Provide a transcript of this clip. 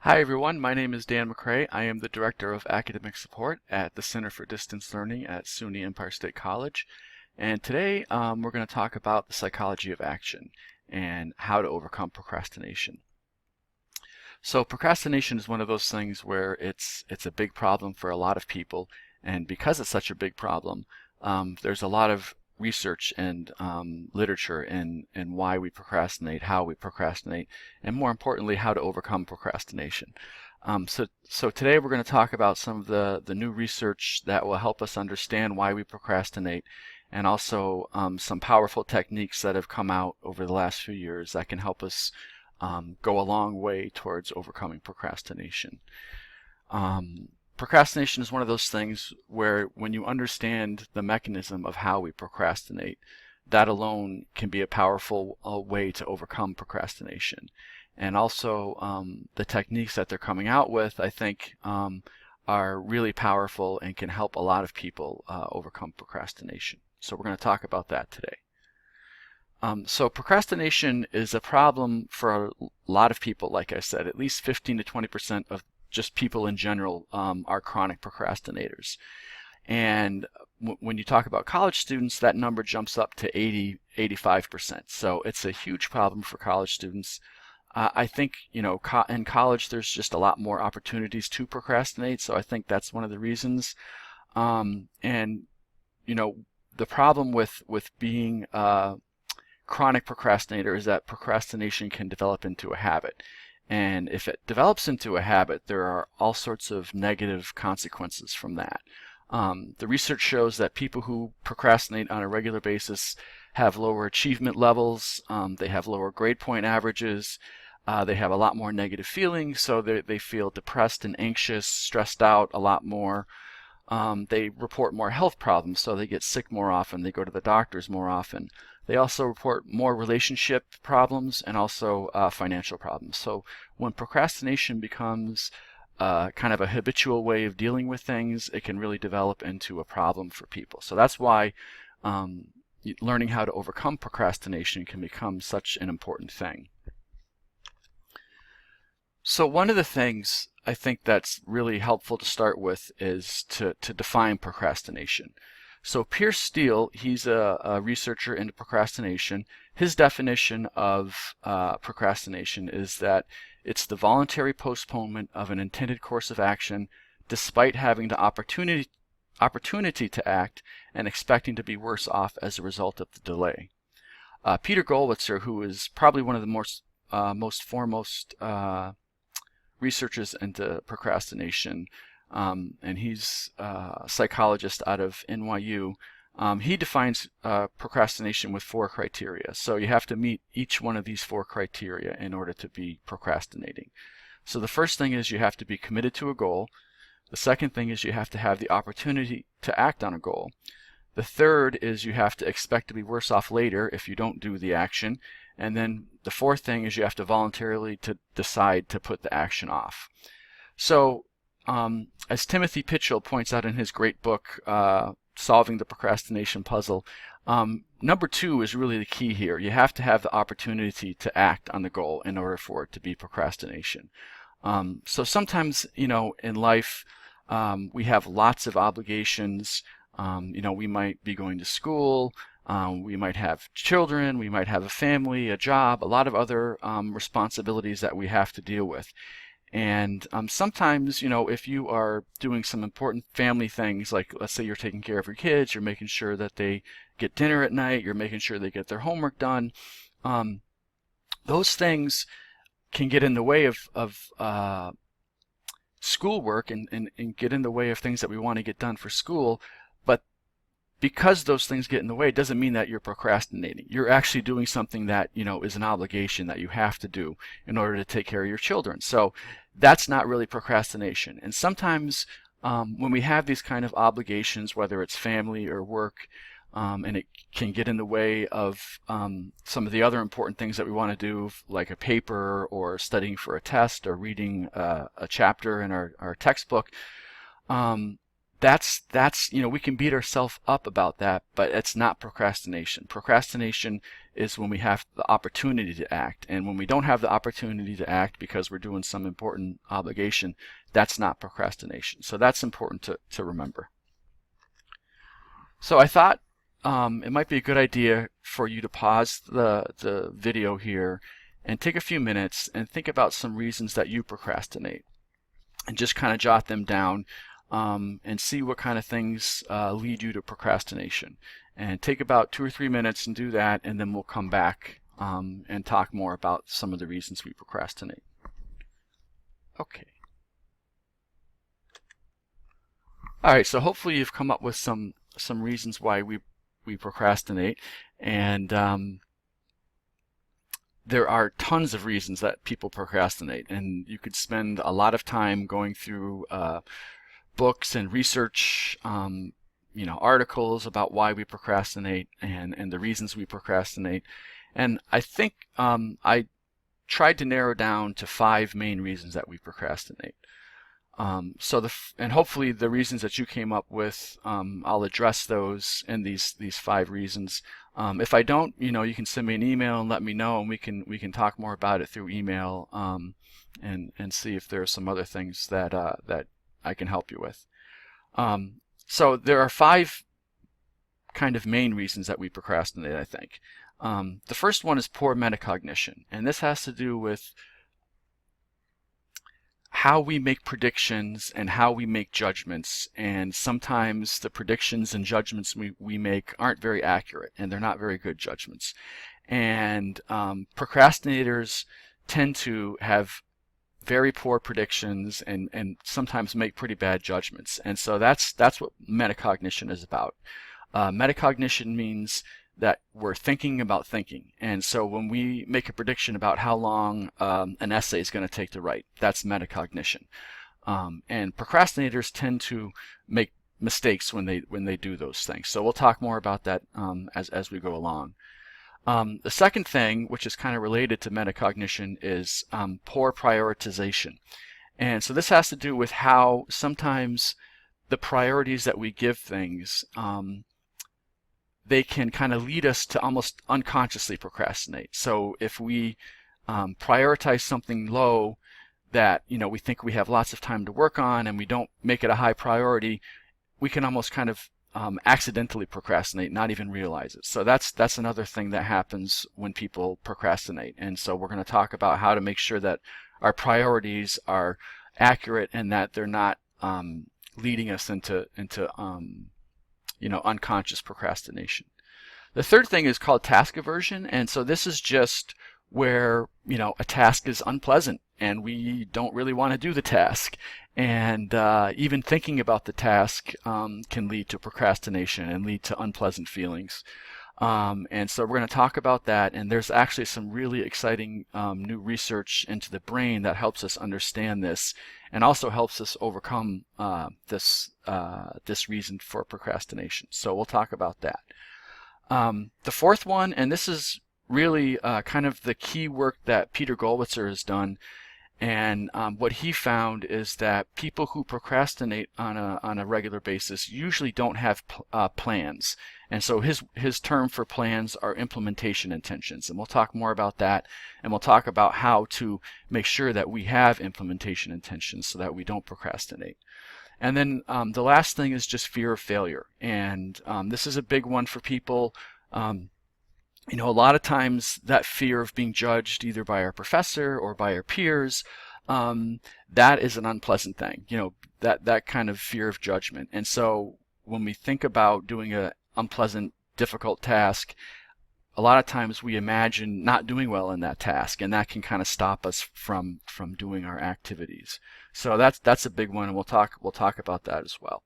Hi everyone, my name is Dan McCrae. I am the Director of Academic Support at the Center for Distance Learning at SUNY Empire State College. And today we're going to talk about the psychology of action and how to overcome procrastination. So procrastination is one of those things where it's a big problem for a lot of people, and because it's such a big problem, there's a lot of research and literature in why we procrastinate, how we procrastinate, and more importantly, how to overcome procrastination. So today we're going to talk about some of the new research that will help us understand why we procrastinate, and also some powerful techniques that have come out over the last few years that can help us go a long way towards overcoming procrastination. Procrastination is one of those things where when you understand the mechanism of how we procrastinate, that alone can be a powerful way to overcome procrastination. And also the techniques that they're coming out with, I think, are really powerful and can help a lot of people overcome procrastination. So we're going to talk about that today. So procrastination is a problem for a lot of people. Like I said, at least 15 to 20% of just people in general are chronic procrastinators. And when you talk about college students, that number jumps up to 85%. So it's a huge problem for college students. I think, in college there's just a lot more opportunities to procrastinate, so I think that's one of the reasons. And the problem with being chronic procrastinator is that procrastination can develop into a habit. And if it develops into a habit, there are all sorts of negative consequences from that. The research shows that people who procrastinate on a regular basis have lower achievement levels, they have lower grade point averages, they have a lot more negative feelings, so they feel depressed and anxious, stressed out a lot more. They report more health problems, so they get sick more often, they go to the doctors more often. They also report more relationship problems and also financial problems. So when procrastination becomes kind of a habitual way of dealing with things, it can really develop into a problem for people. So that's why learning how to overcome procrastination can become such an important thing. So one of the things I think that's really helpful to start with is to define procrastination. So Pierce Steele, he's a researcher into procrastination. His definition of procrastination is that it's the voluntary postponement of an intended course of action despite having the opportunity to act and expecting to be worse off as a result of the delay. Peter Gollwitzer, who is probably one of the most foremost researchers into procrastination, and he's a psychologist out of NYU. He defines procrastination with 4 criteria. So you have to meet each one of these 4 criteria in order to be procrastinating. So the first thing is you have to be committed to a goal. The second thing is you have to have the opportunity to act on a goal. The third is you have to expect to be worse off later if you don't do the action. And then the fourth thing is you have to voluntarily decide to put the action off. So as Timothy Pitchell points out in his great book, Solving the Procrastination Puzzle, number 2 is really the key here. You have to have the opportunity to act on the goal in order for it to be procrastination. So sometimes, in life, we have lots of obligations. We might be going to school, we might have children, we might have a family, a job, a lot of other responsibilities that we have to deal with. And sometimes, if you are doing some important family things, like let's say you're taking care of your kids, you're making sure that they get dinner at night, you're making sure they get their homework done, those things can get in the way of schoolwork and get in the way of things that we want to get done for school. But because those things get in the way, it doesn't mean that you're procrastinating. You're actually doing something that is an obligation that you have to do in order to take care of your children. So that's not really procrastination. And sometimes when we have these kind of obligations, whether it's family or work, and it can get in the way of some of the other important things that we want to do, like a paper or studying for a test or reading a chapter in our textbook. That's we can beat ourselves up about that, but it's not procrastination. Procrastination is when we have the opportunity to act. And when we don't have the opportunity to act because we're doing some important obligation, that's not procrastination. So that's important to remember. So I thought it might be a good idea for you to pause the video here and take a few minutes and think about some reasons that you procrastinate, and just kind of jot them down and see what kind of things lead you to procrastination. And take about 2 or 3 minutes and do that, and then we'll come back and talk more about some of the reasons we procrastinate. Okay. All right, so hopefully you've come up with some reasons why we procrastinate, and there are tons of reasons that people procrastinate, and you could spend a lot of time going through books and research, articles about why we procrastinate and the reasons we procrastinate. And I think I tried to narrow down to 5 main reasons that we procrastinate. And hopefully the reasons that you came up with, I'll address those in these 5 reasons. If I don't, you can send me an email and let me know, and we can talk more about it through email, and see if there are some other things that that I can help you with. So there are 5 kind of main reasons that we procrastinate, I think. The first one is poor metacognition, and this has to do with how we make predictions and how we make judgments, and sometimes the predictions and judgments we make aren't very accurate, and they're not very good judgments. And procrastinators tend to have very poor predictions and sometimes make pretty bad judgments. And so that's what metacognition is about. Metacognition means that we're thinking about thinking. And so when we make a prediction about how long an essay is going to take to write, that's metacognition. And procrastinators tend to make mistakes when they do those things. So we'll talk more about that as we go along. The second thing, which is kind of related to metacognition, is poor prioritization. And so this has to do with how sometimes the priorities that we give things, they can kind of lead us to almost unconsciously procrastinate. So if we prioritize something low that we think we have lots of time to work on, and we don't make it a high priority, we can almost kind of accidentally procrastinate, not even realize it. So that's another thing that happens when people procrastinate. And so we're going to talk about how to make sure that our priorities are accurate and that they're not leading us into unconscious procrastination. The third thing is called task aversion, and so this is just where a task is unpleasant and we don't really want to do the task, and even thinking about the task can lead to procrastination and lead to unpleasant feelings. And so we're going to talk about that, and there's actually some really exciting new research into the brain that helps us understand this and also helps us overcome this reason for procrastination. So we'll talk about that. The fourth one, and this is really kind of the key work that Peter Gollwitzer has done, and what he found is that people who procrastinate on a regular basis usually don't have plans. And so his term for plans are implementation intentions, and we'll talk more about that, and we'll talk about how to make sure that we have implementation intentions so that we don't procrastinate. And then the last thing is just fear of failure, and this is a big one for people. A lot of times that fear of being judged either by our professor or by our peers, that is an unpleasant thing, that kind of fear of judgment. And so when we think about doing an unpleasant, difficult task, a lot of times we imagine not doing well in that task, and that can kind of stop us from doing our activities. So that's a big one, and we'll talk about that as well.